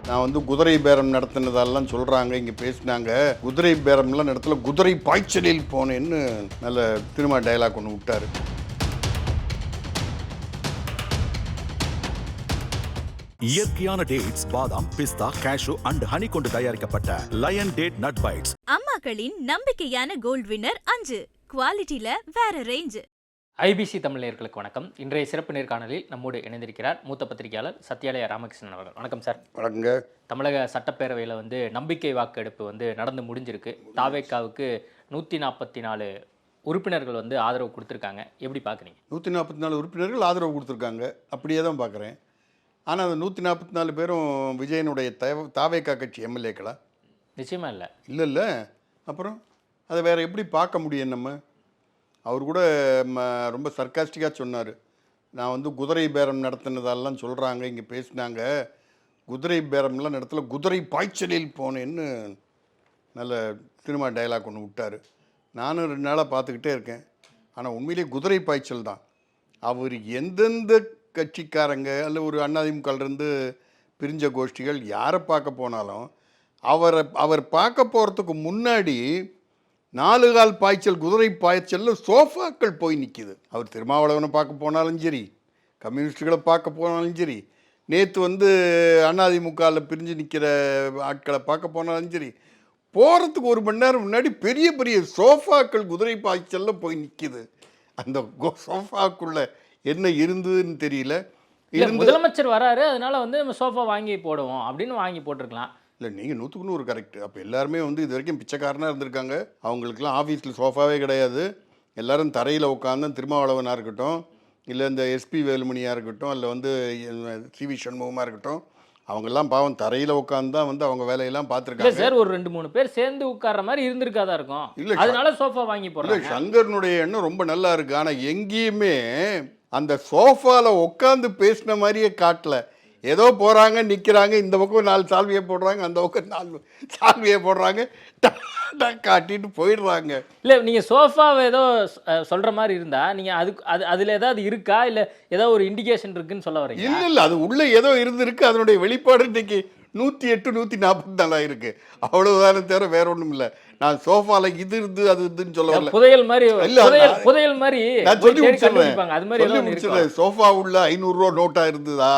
நான் வந்து குதிரை பேரம் நடத்தினதெல்லாம் சொல்கிறாங்க, இங்கே பேசினாங்க. குதிரை பேரம்லாம் நடத்தல, குதிரை பாய்ச்சலில் போனேன்னு நல்ல சினிமா டைலாக் ஒன்று விட்டார். இயற்கையான டேட்ஸ், பாதாம், பிஸ்தா, கேஷு அண்ட் ஹனி கொண்டு தயாரிக்கப்பட்ட லயன் டேட் நட் பைட்ஸ். அம்மாக்களின் நம்பிக்கையான கோல்ட் வின்னர் 5 குவாலிட்டியில வேற ரேஞ்ச். ஐபிசி தமிழ் நேயர்களுக்கு வணக்கம். இன்றைய சிறப்பு நேர்காணலில் நம்மோடு இணைந்திருக்கிறார் மூத்த பத்திரிகையாளர் சத்யாலயா ராமகிருஷ்ணன் அவர்கள். வணக்கம் சார். வணக்கங்க. தமிழக சட்டப்பேரவையில் நம்பிக்கை வாக்கெடுப்பு நடந்து முடிஞ்சிருக்கு. தாவேக்காவுக்கு 144 உறுப்பினர்கள் ஆதரவு கொடுத்துருக்காங்க. எப்படி பார்க்குறீங்க? 144 உறுப்பினர்கள் ஆதரவு கொடுத்துருக்காங்க, அப்படியே தான் பார்க்குறேன். ஆனால் அந்த 144 பேரும் விஜயனுடைய தாவேக்கா கட்சி எம்எல்ஏக்களா? நிச்சயமாக இல்லை. இல்லை. அப்புறம் அதை வேறு எப்படி பார்க்க முடியும்? நம்ம அவர் கூட ரொம்ப சர்க்காஸ்டிக்காக சொன்னார். நான் வந்து குதிரை பேரம் நடத்தினதெல்லாம் சொல்கிறாங்க, இங்கே பேசினாங்க. குதிரை பேரம்லாம் நடத்தல, குதிரை பாய்ச்சலில் போனேன்னு நல்ல சினிமா டைலாக் ஒன்று விட்டார். நானும் 2 நாளாக பார்த்துக்கிட்டே இருக்கேன். ஆனால் உண்மையிலேயே குதிரை பாய்ச்சல் தான். அவர் எந்தெந்த கட்சிக்காரங்க அல்ல ஒரு அதிமுகலேருந்து பிரிஞ்ச கோஷ்டிகள் யாரை பார்க்க போனாலும் அவர் பார்க்க போகிறதுக்கு முன்னாடி 4 கால் பாய்ச்சல், குதிரை பாய்ச்சலில் சோஃபாக்கள் போய் நிற்கிது. அவர் திருமாவளவனை பார்க்க போனாலும் சரி, கம்யூனிஸ்டுகளை பார்க்க போனாலும் சரி, நேற்று அதிமுகவில் பிரிஞ்சு நிற்கிற ஆட்களை பார்க்க போனாலும் சரி, போகிறதுக்கு 1 மணி நேரம் முன்னாடி பெரிய பெரிய சோஃபாக்கள் குதிரை பாய்ச்சலில் போய் நிற்கிது. அந்த சோஃபாக்குள்ளே என்ன இருந்ததுன்னு தெரியல. முதலமைச்சர் வராரு, அதனால நம்ம சோஃபா வாங்கி போடுவோம் அப்படின்னு வாங்கி போட்டிருக்கலாம். இல்லை, நீங்கள் 100க்கு 100 கரெக்ட். அப்போ எல்லாருமே இது வரைக்கும் பிச்சைக்காரனாக இருந்திருக்காங்க. அவங்களுக்குலாம் ஆஃபீஸில் சோஃபாவே கிடையாது. எல்லோரும் தரையில் உட்காந்து திருமாவளவனாக இருக்கட்டும், இல்லை இந்த எஸ்பி வேலுமணியாக இருக்கட்டும், இல்லை சிவி சண்முகமாக இருக்கட்டும், அவங்கெல்லாம் பாவம் தரையில் உட்காந்து தான் அவங்க வேலையெல்லாம் பார்த்துருக்காங்க. சார், ஒரு 2-3 பேர் சேர்ந்து உட்கார்ற மாதிரி இருந்திருக்காதா இருக்கும். இல்லை, அதனால சோஃபா வாங்கி போடுறாங்க. இல்லை, சங்கரனுடைய எண்ணம் ரொம்ப நல்லா இருக்குது. ஆனால் எங்கேயுமே அந்த சோஃபாவில் உட்காந்து பேசின மாதிரியே காட்டல. ஏதோ போகிறாங்க, நிற்கிறாங்க, இந்த பக்கம் 4 சால்வியை போடுறாங்க, அந்த பக்கம் 4 சால்வியை போடுறாங்க, காட்டிட்டு போயிடுறாங்க. இல்லை, நீங்கள் சோஃபாவை ஏதோ சொல்கிற மாதிரி இருந்தால் நீங்கள் அதில் ஏதாவது இருக்கா, இல்லை ஏதோ ஒரு இண்டிகேஷன் இருக்குன்னு சொல்ல வரீங்க? இல்லை, அது உள்ளே ஏதோ இருந்திருக்கு. அதனுடைய வெளிப்பாடு இன்றைக்கி 108 144 இருக்குது. அவ்வளவுதானே தவிர வேற ஒன்றும் இல்லை. நான் சோஃபாவில் இது இருந்து அது இதுன்னு சொல்ல வரல. புதையல் மாதிரி புதையல் மாதிரி நான் சொல்லி முடிச்சிடுறேன். சோஃபா உள்ள 500 ரூபா நோட்டாக இருந்ததா,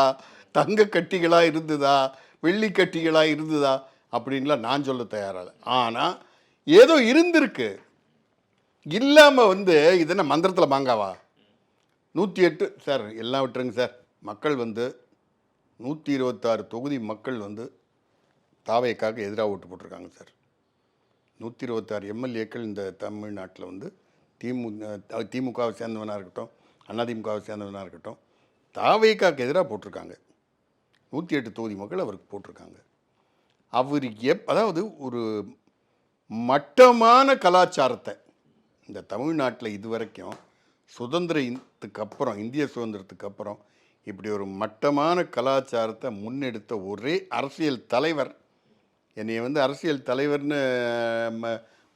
தங்க கட்டிகளாக இருந்ததா, வெள்ளி கட்டிகளாக இருந்ததா அப்படின்லாம் நான் சொல்ல தயாராக. ஆனால் ஏதோ இருந்திருக்கு. இல்லாமல் இதென்ன மந்திரத்தில் மாங்காவா? 108 சார், எல்லாம் விட்டுருங்க சார். மக்கள் 126 தொகுதி மக்கள் தாவேக்காக எதிராக ஓட்டு போட்டிருக்காங்க சார். 126 எம்எல்ஏக்கள் இந்த தமிழ்நாட்டில் திமுகவை சேர்ந்தவனாக இருக்கட்டும், அதிமுகவை சேர்ந்தவனாக இருக்கட்டும், தாவேக்காவுக்கு எதிராக போட்டிருக்காங்க. 108 தொகுதி மக்கள் அவருக்கு போட்டிருக்காங்க. அவர் அதாவது ஒரு மட்டமான கலாச்சாரத்தை இந்த தமிழ்நாட்டில் இதுவரைக்கும் சுதந்திரத்துக்கு அப்புறம், இந்திய சுதந்திரத்துக்கு அப்புறம் இப்படி ஒரு மட்டமான கலாச்சாரத்தை முன்னெடுத்த ஒரே அரசியல் தலைவர். என்னை அரசியல் தலைவர்னு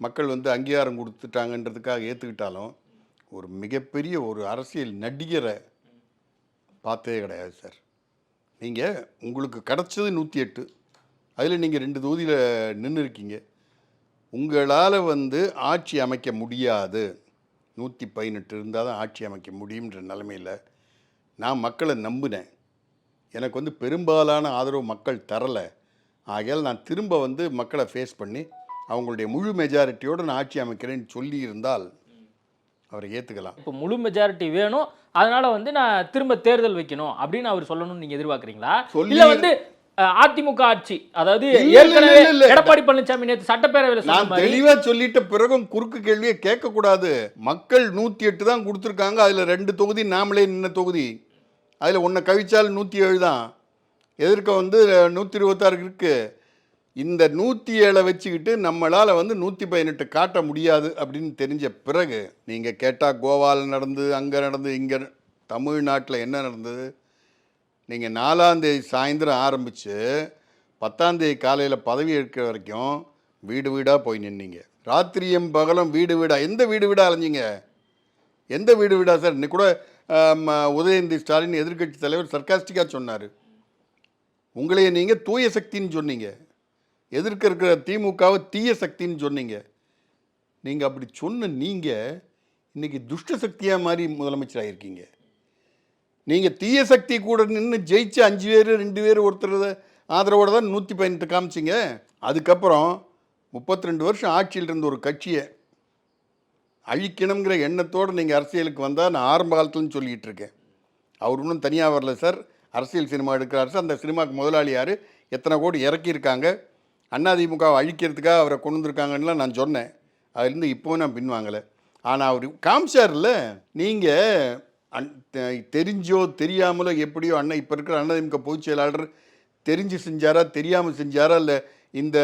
மக்கள் அங்கீகாரம் கொடுத்துட்டாங்கன்றதுக்காக ஏற்றுக்கிட்டாலும் ஒரு மிகப்பெரிய ஒரு அரசியல் நடிகரை பார்த்ததே கிடையாது சார். நீங்கள் உங்களுக்கு கிடச்சது 108, அதில் நீங்கள் 2 தொகுதியில் நின்று இருக்கீங்க. உங்களால் ஆட்சி அமைக்க முடியாது. 118 இருந்தால் தான் ஆட்சி அமைக்க முடியுன்ற நிலைமையில் நான் மக்களை நம்பினேன். எனக்கு பெரும்பாலான ஆதரவு மக்கள் தரலை. ஆகையால் நான் திரும்ப மக்களை ஃபேஸ் பண்ணி அவங்களுடைய முழு மெஜாரிட்டியோடு நான் ஆட்சி அமைக்கிறேன்னு சொல்லி இருந்தால் அவரை ஏற்றுக்கலாம். இப்போ முழு மெஜாரிட்டி வேணும், அதனால நான் திரும்ப தேர்தல் வைக்கணும் அப்படின்னு அவர் சொல்லணும்னு நீங்கள் எதிர்பார்க்குறீங்களா? இல்லை அதிமுக ஆட்சி, அதாவது ஏற்கனவே எடப்பாடி பழனிசாமி நேற்று சட்டப்பேரவையில் நான் தெளிவாக சொல்லிட்ட பிறகும் குறுக்கு கேள்வியை கேட்கக்கூடாது. மக்கள் 108 தான் கொடுத்துருக்காங்க. அதில் 2 தொகுதி நாமளே நின்ன தொகுதி. அதில் 1 கவிச்சால் 107 தான். எதிர்க்க 126 இருக்குது. இந்த 107 வச்சுக்கிட்டு நம்மளால் 118 காட்ட முடியாது அப்படின்னு தெரிஞ்ச பிறகு நீங்கள் கேட்டால் கோவாவில் நடந்து, அங்கே நடந்து, இங்கே தமிழ்நாட்டில் என்ன நடந்தது? நீங்கள் 4ஆம் தேதி சாயந்தரம் ஆரம்பித்து 10ஆம் தேதி காலையில் பதவி ஏற்கிற வரைக்கும் வீடு வீடாக போய் நின்னீங்க. ராத்திரியும் பகலும் வீடு வீடாக. எந்த வீடு வீடாக அலைஞ்சிங்க? எந்த வீடு வீடாக சார்? இன்னைக்கு கூட உதயநிதி ஸ்டாலின் எதிர்க்கட்சி தலைவர் சர்க்காஸ்டிக்காக சொன்னார். உங்களையே நீங்கள் தூய சக்தின்னு சொன்னீங்க, எதிர்க்க இருக்கிற திமுகவை தீய சக்தின்னு சொன்னீங்க. நீங்கள் அப்படி சொன்ன நீங்கள் இன்றைக்கி துஷ்ட சக்தியாக மாதிரி முதலமைச்சராக இருக்கீங்க. நீங்கள் தீய சக்தி கூட நின்று ஜெயிச்சு 5 பேர் 2 பேர் ஒருத்தர் ஆதரவோடு தான் 118 காமிச்சிங்க. அதுக்கப்புறம் 32 வருஷம் ஆட்சியில் இருந்த ஒரு கட்சியை அழிக்கணுங்கிற எண்ணத்தோடு நீங்கள் அரசியலுக்கு வந்தால் நான் ஆரம்ப காலத்துலன்னு சொல்லிகிட்டு இருக்கேன். அவர் இன்னும் தனியாக வரல சார், அரசியல் சினிமா எடுக்கிறார் சார். அந்த சினிமாவுக்கு முதலாளி யார், எத்தனை கோடி இறக்கியிருக்காங்க, அதிமுகவை அழிக்கிறதுக்காக அவரை கொண்டு வந்திருக்காங்கன்னுலாம் நான் சொன்னேன். அதுலேருந்து இப்போவும் நான் பின்வாங்கலை. ஆனால் அவர் காமிச்சார்ல, நீங்கள் தெரிஞ்சோ தெரியாமலோ எப்படியோ அண்ணன் இப்போ இருக்கிற அதிமுக பொதுச் செயலாளர் தெரிஞ்சு செஞ்சாரா தெரியாமல் செஞ்சாரா, இல்லை இந்த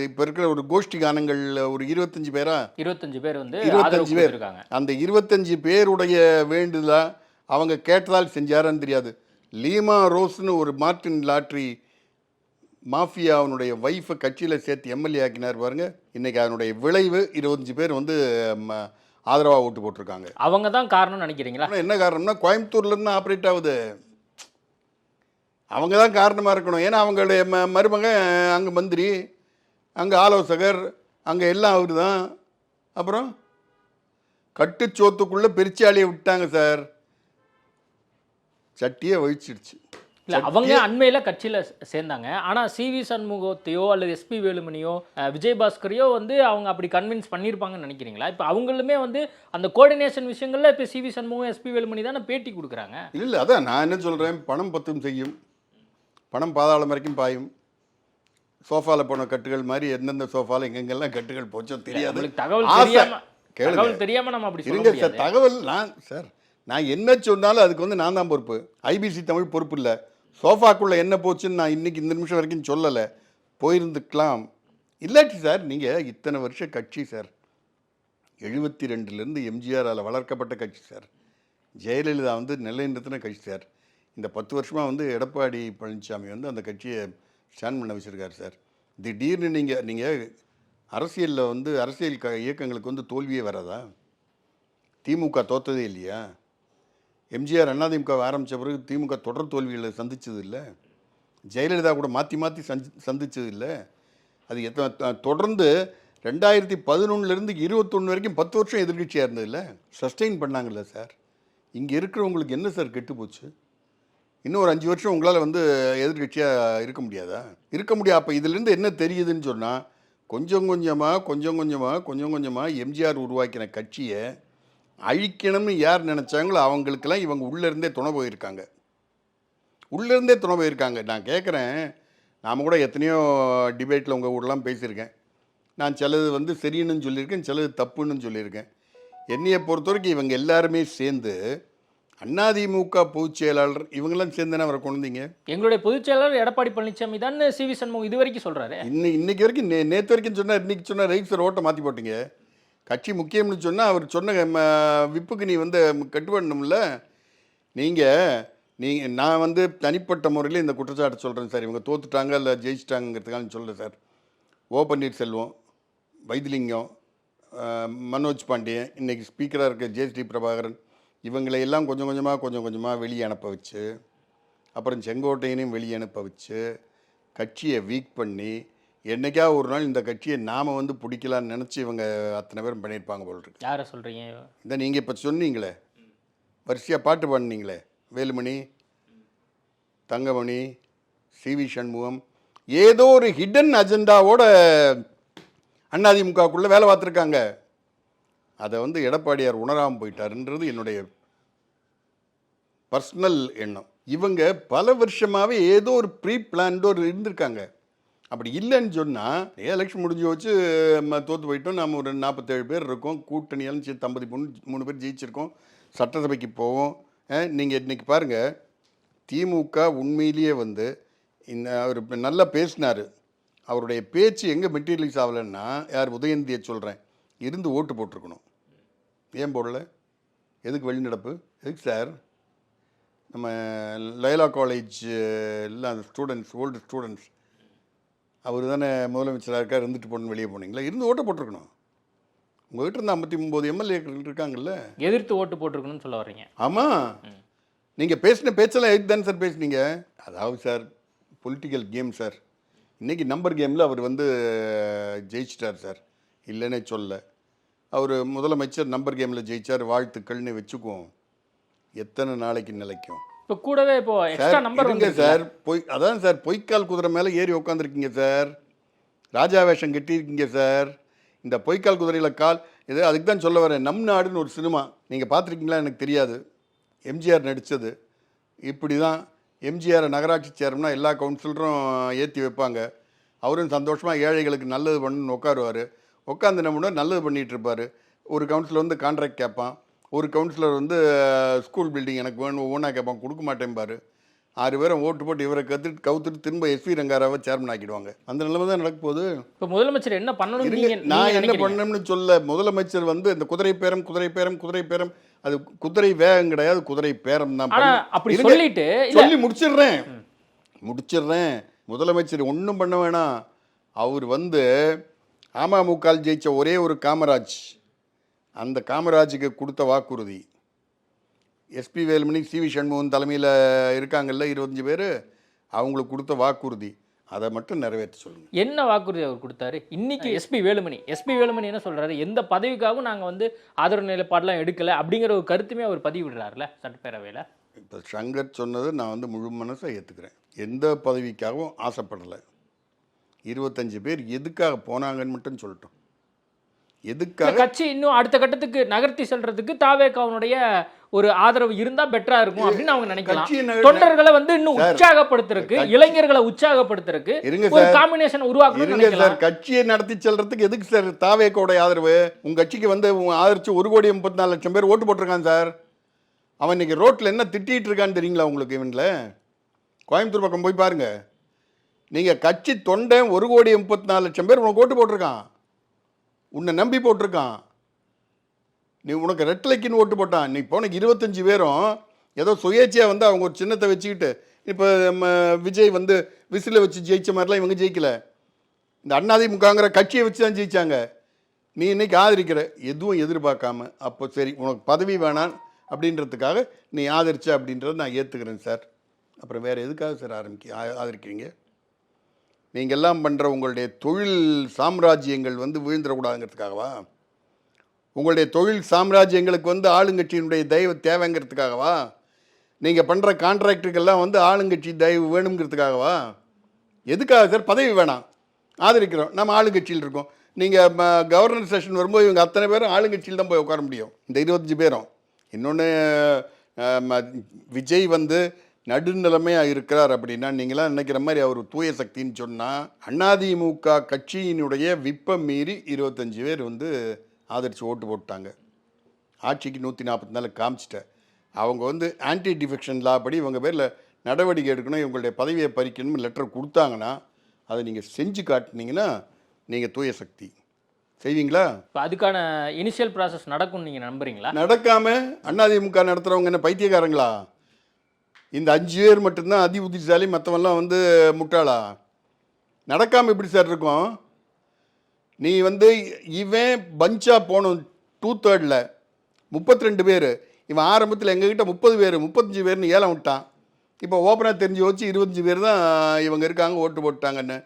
இப்போ இருக்கிற ஒரு கோஷ்டி கானங்கள் ஒரு 25 பேரா 25 பேர் வந்து 25 பேர் இருக்காங்க. அந்த 25 பேருடைய வேண்டுதலா அவங்க கேட்டதால் செஞ்சாரான்னு தெரியாது. லீமா ரோஸ்னு ஒரு மார்டின் லாட்ரி மாஃபியா அவனுடைய ஒய்ஃபை கட்சியில் சேர்த்து எம்எல்ஏ ஆக்கினார் பாருங்க. இன்றைக்கி அதனுடைய விளைவு 25 பேர் வந்து ஆதரவாக ஓட்டு போட்டிருக்காங்க. அவங்க தான் காரணம்னு நினைக்கிறீங்களா? என்ன காரணம்னா கோயம்புத்தூர்லேருந்து ஆப்ரேட் ஆகுது, அவங்க தான் காரணமாக இருக்கணும். ஏன்னா அவங்களுடைய மருமகன் அங்கே மந்திரி, அங்கே ஆலோசகர், அங்கே எல்லாம் அவர் தான். அப்புறம் கட்டுச்சோத்துக்குள்ளே பெருச்சாலியை விட்டாங்க சார், சட்டியே வகிச்சிடுச்சு. இல்லை, அவங்க அண்மையில் கட்சியில் சேர்ந்தாங்க. ஆனால் சிவி சண்முகத்தையோ அல்லது எஸ்பி வேலுமணியோ விஜயபாஸ்கரையோ வந்து அவங்க அப்படி கன்வின்ஸ் பண்ணியிருப்பாங்கன்னு நினைக்கிறீங்களா? இப்போ அவங்களுமே வந்து அந்த கோஆர்டினேஷன் விஷயங்களில் இப்போ சிவி சண்முகம் எஸ்பி வேலுமணி தானே பேட்டி கொடுக்குறாங்க. இல்லை, அதான் நான் என்ன சொல்கிறேன், பணம் பத்தும் செய்யும், பணம் பாதாளம் வரைக்கும் பாயும். சோஃபாவில் போன கட்டுகள் மாதிரி எந்தெந்த சோஃபாவில் எங்கெங்கெல்லாம் கட்டுகள் போச்சோ தெரியாது. தகவல் தெரியாமல் நம்ம அப்படி இருங்க சார். தகவல் நான் என்ன சொன்னாலும் அதுக்கு வந்து நான் தான் பொறுப்பு. ஐபிசி தமிழ் பொறுப்பு இல்லை. சோஃபாக்குள்ளே என்ன போச்சுன்னு நான் இன்றைக்கி இந்த நிமிஷம் வரைக்கும் சொல்லலை. போயிருந்துக்கலாம். இல்லாட்டி சார், நீங்கள் இத்தனை வருஷம் கட்சி சார், 72லேருந்து எம்ஜிஆரால் வளர்க்கப்பட்ட கட்சி சார், ஜெயலலிதா வந்து நிலைநிறுத்தின கட்சி சார். இந்த 10 வருஷமாக வந்து எடப்பாடி பழனிசாமி வந்து அந்த கட்சியை ஸ்டாண்ட் பண்ண வச்சுருக்காரு சார். திடீர்னு நீங்கள் அரசியலில் வந்து அரசியல் இயக்கங்களுக்கு வந்து தோல்வியே வராதா? திமுக தோற்றதே இல்லையா? எம்ஜிஆர் அதிமுக ஆரம்பித்த பிறகு திமுக தொடர் தோல்விகளை சந்தித்தது இல்லை. ஜெயலலிதா கூட மாற்றி மாற்றி சந்தித்தது இல்லை. அது தொடர்ந்து 2011லேருந்து 21 வரைக்கும் 10 வருஷம் எதிர்கட்சியாக இருந்ததில்ல, சஸ்டெயின் பண்ணாங்கல்ல சார். இங்கே இருக்கிறவங்களுக்கு என்ன சார் கெட்டு போச்சு? இன்னும் ஒரு 5 வருஷம் உங்களால் வந்து எதிர்கட்சியாக இருக்க முடியாதா? இருக்க முடியாது. அப்போ இதிலேருந்து என்ன தெரியுதுன்னு சொன்னால், கொஞ்சம் கொஞ்சமாக எம்ஜிஆர் உருவாக்கின கட்சியை அழிக்கணும்னு யார் நினச்சாங்களோ அவங்களுக்கெல்லாம் இவங்க உள்ளேருந்தே துணை போயிருக்காங்க. நான் கேட்குறேன், நாம் கூட எத்தனையோ டிபேட்டில் உங்கள் கூடலாம் பேசியிருக்கேன். நான் சிலது வந்து சரின்னு சொல்லியிருக்கேன், சிலது தப்புன்னு சொல்லியிருக்கேன். என்னையை பொறுத்த வரைக்கும் இவங்க எல்லாருமே சேர்ந்து அதிமுக பொதுச் செயலாளர் இவங்கெல்லாம் சேர்ந்து அவரை கொண்டு வந்தீங்க. எங்களுடைய பொதுச் செயலாளர் எடப்பாடி பழனிசாமி தான் சிவி சண்முகம் இது வரைக்கும் சொல்கிறாரு. இன்னைக்கு வரைக்கும் நேற்று வரைக்கும் சொன்னார், இன்றைக்கி சொன்னார். ரைட் சார், ஓட்டை மாற்றி போட்டீங்க. கட்சி முக்கியம்னு சொன்னால் அவர் சொன்ன விப்புக்கு நீ வந்து கட்டுப்படணும்ல. நான் வந்து தனிப்பட்ட முறையில் இந்த குற்றச்சாட்டு சொல்கிறேன் சார். இவங்க தோத்துட்டாங்க இல்லை ஜெயிச்சிட்டாங்கிறதுக்காக சொல்கிறேன் சார். ஓ பன்னீர்செல்வம், வைத்திலிங்கம், மனோஜ் பாண்டியன், இன்றைக்கி ஸ்பீக்கராக இருக்க ஜேஸ்டி பிரபாகரன், இவங்களையெல்லாம் கொஞ்சம் கொஞ்சமாக வெளியே அனுப்ப வச்சு, அப்புறம் செங்கோட்டையனையும் வெளியே அனுப்ப வச்சு கட்சியை வீக் பண்ணி, என்னைக்கா ஒரு நாள் இந்த கட்சியை நாம் வந்து பிடிக்கலான்னு நினச்சி இவங்க அத்தனை பேரும் பண்ணியிருப்பாங்க போல் இருக்கு. யாரை சொல்கிறீங்க? இந்த நீங்கள் இப்போ சொன்னீங்களே, வரிசையாக பாட்டு பாடினீங்களே, வேலுமணி, தங்கமணி, சிவி சண்முகம், ஏதோ ஒரு ஹிடன் அஜெண்டாவோட அதிமுகக்குள்ளே வேலை பார்த்துருக்காங்க. அதை வந்து எடப்பாடியார் உணராமல் போயிட்டாருன்றது என்னுடைய பர்சனல் எண்ணம். இவங்க பல வருஷமாகவே ஏதோ ஒரு ப்ரீ பிளான்டோ இருந்திருக்காங்க. அப்படி இல்லைன்னு சொன்னால், எலெக்ஷன் முடிஞ்சு வச்சு தோற்று போயிட்டோம், நம்ம ஒரு 47 பேர் இருக்கோம், கூட்டணியாலும் சேர்த்து 53 பேர் ஜெயிச்சிருக்கோம், சட்டசபைக்கு போவோம். நீங்கள் இன்றைக்கி பாருங்கள், திமுக உண்மையிலேயே வந்து அவர் நல்லா பேசினார். அவருடைய பேச்சு எங்கே மெட்டீரியலைஸ் ஆகலைன்னா, யார் உதயநிதியை சொல்கிறேன், இருந்து ஓட்டு போட்டிருக்கணும். ஏன் போடலை? எதுக்கு வெளிநடப்பு? எதுக்கு சார்? நம்ம லயோலா காலேஜ் எல்லாம் ஸ்டூடெண்ட்ஸ், ஓல்டு ஸ்டூடெண்ட்ஸ், அவர் தானே முதலமைச்சராக இருக்கார், இருந்துட்டு போகணுன்னு வெளியே போனீங்களா? இருந்து ஓட்ட போட்டிருக்கணும். உங்கள்கிட்ட இருந்து 59 எம்எல்ஏக்கள் இருக்காங்கல்ல, எதிர்த்து ஓட்டு போட்டிருக்கணும்னு சொல்ல வர்றீங்க? ஆமாம். நீங்கள் பேசின பேச்செல்லாம் எதுக்கு தானே சார் பேசுனீங்க? அதாவது சார், பொலிட்டிக்கல் கேம் சார். இன்றைக்கி நம்பர் கேமில் அவர் வந்து ஜெயிச்சிட்டார் சார், இல்லைன்னே சொல்ல. அவர் முதலமைச்சர் நம்பர் கேமில் ஜெயிச்சார், வாழ்த்துக்கள்னு வச்சுக்குவோம். எத்தனை நாளைக்கு நிலைக்கும்? இப்போ கூடவே இப்போ எக்ஸ்ட்ரா நம்பர் வந்து சார் அதான் சார், பொய்க்கால் குதிரை மேலே ஏறி உட்காந்துருக்கீங்க சார், ராஜா வேஷம் கட்டியிருக்கீங்க சார். இந்த பொய்க்கால் குதிரையில் கால் இது அதுக்கு தான் சொல்ல வரேன். நம் நாடுன்னு ஒரு சினிமா நீங்கள் பார்த்துருக்கீங்களா எனக்கு தெரியாது, எம்ஜிஆர் நடித்தது. இப்படி தான் எம்ஜிஆரை நகராட்சி சேர்மனா எல்லா கவுன்சிலரும் ஏற்றி வைப்பாங்க. அவரும் சந்தோஷமாக ஏழைகளுக்கு நல்லது பண்ணணுன்னு உட்காருவார். உட்காந்து என்ன பண்ணுவார், நல்லது பண்ணிகிட்டு இருப்பார். ஒரு கவுன்சிலர் வந்து கான்ட்ராக்ட் கேட்பான், ஒரு கவுன்சிலர் வந்து ஸ்கூல் பில்டிங் எனக்கு வேணும் ஒவ்வொன்றா கேட்பான், கொடுக்க மாட்டேன்பார். 6 பேரை ஓட்டு போட்டு இவரை கவுத்துட்டு திரும்ப எஸ்வி ரங்காராவை சேர்மன் ஆக்கிடுவாங்க. அந்த நிலைமை தான் நடக்க போகுது. இப்போ முதலமைச்சர் என்ன பண்ணணும்? நான் என்ன பண்ணணும்னு சொல்ல, முதலமைச்சர் வந்து இந்த குதிரை பேரம் அது குதிரை வேகம் கிடையாது, குதிரை பேரம் தான். அப்படி சொல்லிட்டு சொல்லி முடிச்சிடுறேன். முதலமைச்சர் ஒன்றும் பண்ண வேணாம். அவர் வந்து அமமுக ஜெயிச்ச ஒரே ஒரு காமராஜ், அந்த காமராஜுக்கு கொடுத்த வாக்குறுதி, எஸ்பி வேலுமணி சிவி சண்முகன் தலைமையில் இருக்காங்கல்ல 25 பேர், அவங்களுக்கு கொடுத்த வாக்குறுதி அதை மட்டும் நிறைவேற்ற சொல்லுங்கள். என்ன வாக்குறுதி அவர் கொடுத்தாரு? இன்னைக்கு எஸ்பி வேலுமணி என்ன சொல்றாரு, எந்த பதவிக்காகவும் நாங்கள் வந்து ஆதரவு நிலைப்பாடெலாம் எடுக்கலை அப்படிங்கிற ஒரு கருத்துமே அவர் பதிவிடுறாருல சட்டப்பேரவையில். இப்போ சங்கர் சொன்னது நான் வந்து முழு மனசை ஏற்றுக்கிறேன். எந்த பதவிக்காகவும் ஆசைப்படலை. 25 பேர் எதுக்காக போனாங்கன்னு மட்டும் சொல்லட்டும். எதுக்காக கட்சி இன்னும் அடுத்த கட்டத்துக்கு நகர்த்தி செல்றதுக்கு தாவேகாவுடைய ஒரு ஆதரவு இருந்தா பெட்டரா இருக்கும் அப்படின்னு அவங்க நினைக்கலாம். தொண்டர்களை வந்து இன்னும் உற்சாகப்படுத்துறதுக்கு, இளைஞர்களை உற்சாகப்படுத்துறதுக்கு ஒரு காம்பினேஷன் உருவாக்கணும்னு நினைக்கலாம். கட்சியை நடத்தி செல்றதுக்கு எதுக்கு சார் தாவேகாவுடைய ஆதரவு? உங்க கட்சிக்கு வந்து ஆதரிச்சு 1,34,00,000 பேர் ஓட்டு போட்டிருக்கான் சார். அவன் இன்னைக்கு ரோட்ல என்ன திட்டிட்டு இருக்கான்னு தெரியுங்களா உங்களுக்கு? இவன்ல கோயம்புத்தூர் பக்கம் போய் பாருங்க. நீங்க கட்சி தொண்டை 1,34,00,000 பேர் உனக்கு ஓட்டு போட்டிருக்கான், உன்னை நம்பி போட்டிருக்கான். நீ உனக்கு ரெட்டலைக்குன்னு ஓட்டு போட்டான். நீ போனக்கு 25 பேரும் ஏதோ சுயேட்சையாக வந்து அவங்க ஒரு சின்னத்தை வச்சுக்கிட்டு, இப்போ விஜய் வந்து விசில வச்சு ஜெயிச்ச மாதிரிலாம் இவங்க ஜெயிக்கல. இந்த அதிமுகங்கிற கட்சியை வச்சு தான் ஜெயிச்சாங்க. நீ இன்னைக்கு ஆதரிக்கிற, எதுவும் எதிர்பார்க்காம. அப்போ சரி உனக்கு பதவி வேணாம் அப்படின்றதுக்காக நீ ஆதரிச்ச அப்படின்றத நான் ஏற்றுக்கிறேன் சார். அப்புறம் வேறு எதுக்காக சார் ஆதரிக்கிறீங்க? நீங்கள் எல்லாம் பண்ணுற உங்களுடைய தொழில் சாம்ராஜ்யங்கள் வந்து வீழ்ந்துடக்கூடாதுங்கிறதுக்காகவா? உங்களுடைய தொழில் சாம்ராஜ்யங்களுக்கு வந்து ஆளுங்கட்சியினுடைய தயவு தேவைங்கிறதுக்காகவா? நீங்கள் பண்ணுற கான்ட்ராக்டுக்கெல்லாம் வந்து ஆளுங்கட்சி தயவு வேணுங்கிறதுக்காகவா? எதுக்காக சார்? பதவி வேணாம், ஆதரிக்கிறோம், நம்ம ஆளுங்கட்சியில் இருக்கோம். நீங்கள் கவர்னர் செஷன் வரும்போது இவங்க அத்தனை பேரும் ஆளுங்கட்சியில் தான் போய் உட்கார முடியும், இந்த 25 பேரும். இன்னொன்று, விஜய் வந்து நடுநிலைமையாக இருக்கிறார் அப்படின்னா நீங்களாம் நினைக்கிற மாதிரி அவர் தூய சக்தின்னு சொன்னால், அதிமுக கட்சியினுடைய விப்பை மீறி 25 பேர் வந்து ஆதரித்து ஓட்டு போட்டாங்க. ஆட்சிக்கு 144 காமிச்சிட்ட. அவங்க வந்து ஆன்டி டிஃபெக்ஷன் லா படி இவங்க பேரில் நடவடிக்கை எடுக்கணும், இவங்களுடைய பதவியை பறிக்கணும்னு லெட்டர் கொடுத்தாங்கன்னா அதை நீங்கள் செஞ்சு காட்டினீங்கன்னா நீங்கள் தூய சக்தி. செய்வீங்களா? இப்போ அதுக்கான இனிஷியல் ப்ராசஸ் நடக்கும்னு நீங்கள் நம்புறீங்களா? நடக்காமல் அதிமுக நடத்துகிறவங்க என்ன பைத்தியக்காரங்களா? இந்த 5 பேர் மட்டும்தான் அதி புத்திசாலி, மற்றவெல்லாம் வந்து முட்டாளா? நடக்காமல் எப்படி சார் இருக்கும்? நீ வந்து இவன் பஞ்சாக போகணும் 2/3 32 பேர். இவன் ஆரம்பத்தில் எங்ககிட்ட 30 பேர் 35 பேர்னு ஏலம் விட்டான். இப்போ ஓப்பனாக தெரிஞ்சு வச்சு 25 பேர் தான் இவங்க இருக்காங்க ஓட்டு போட்டாங்கன்னு.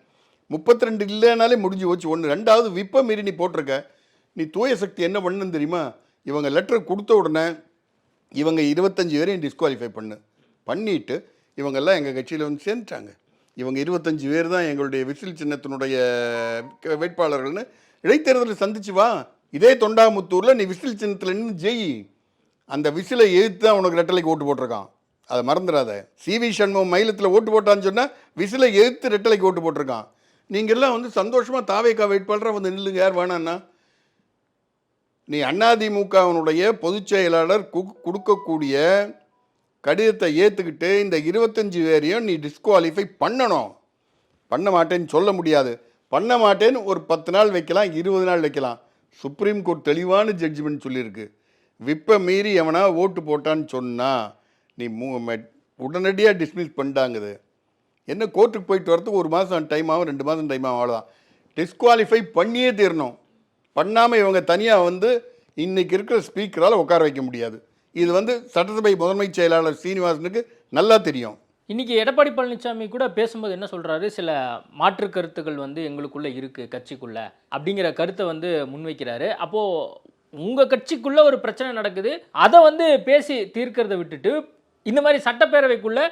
32 இல்லைனாலே முடிஞ்சு வச்சு. ஒன்று. ரெண்டாவது, விப்பை மீறி நீ போட்டிருக்க. நீ தூய சக்தி என்ன பண்ணுன்னு தெரியுமா? இவங்க லெட்டர் கொடுத்த உடனே இவங்க 25 பேரையும் டிஸ்குவாலிஃபை பண்ணிட்டு இவங்கெல்லாம் எங்கள் கட்சியில் வந்து சேர்ந்துட்டாங்க. இவங்க 25 பேர் தான் எங்களுடைய விசில் சின்னத்தினுடைய வேட்பாளர்கள்னு இடைத்தேர்தலில் சந்திச்சு வா. இதே தொண்டாமுத்தூரில் நீ விசில் சின்னத்தில் நின்று ஜெயி. அந்த விசிலை எதிர்த்து தான் உனக்கு ரெட்டலைக்கு ஓட்டு போட்டிருக்கான், அதை மறந்துடாத. சிவி சண்முகம் மயிலத்தில் ஓட்டு போட்டான்னு சொன்னால் விசிலை எதிர்த்து ரெட்டலைக்கு ஓட்டு போட்டிருக்கான். நீங்கள் எல்லாம் வந்து சந்தோஷமாக தாவேகா வேட்பாளராக வந்து நில்லுங்க. யார் வேணான்னா? நீ அதிமுகவினுடைய பொதுச் செயலாளர் கொடுக்கக்கூடிய கடிதத்தை ஏற்றுக்கிட்டு இந்த 25 பேரையும் நீ டிஸ்குவாலிஃபை பண்ணணும். பண்ண மாட்டேன்னு சொல்ல முடியாது. பண்ண மாட்டேன்னு ஒரு 10 நாள் வைக்கலாம், 20 நாள் வைக்கலாம். சுப்ரீம் கோர்ட் தெளிவான ஜட்ஜ்மெண்ட் சொல்லியிருக்கு. விப்பை மீறி எவனா ஓட்டு போட்டான்னு சொன்னால் நீ உடனடியாக டிஸ்மிஸ் பண்ணிட்டாங்குது. என்ன கோர்ட்டுக்கு போயிட்டு வரதுக்கு 1 மாதம் டைம் ஆகும், 2 மாதம் டைம் ஆகும், அவ்வளோதான். டிஸ்குவாலிஃபை பண்ணியே தீரணும். பண்ணாமல் இவங்க தனியாக வந்து இன்றைக்கி இருக்கிற ஸ்பீக்கரால் உட்கார வைக்க முடியாது. இது வந்து சட்டசபை முதன்மை செயலாளர் சீனிவாசனுக்கு நல்லா தெரியும். இன்னைக்கு எடப்பாடி பழனிசாமி கூட பேசும்போது என்ன சொல்றாரு, சில மாற்று கருத்துக்கள் வந்து எங்களுக்குள்ள இருக்கு கட்சிக்குள்ள அப்படிங்கிற கருத்தை வந்து முன்வைக்கிறாரு. அப்போ உங்க கட்சிக்குள்ள ஒரு பிரச்சனை நடக்குது, அதை வந்து பேசி தீர்க்கிறத விட்டுட்டு இந்த மாதிரி சட்டப்பேரவைக்குள்ள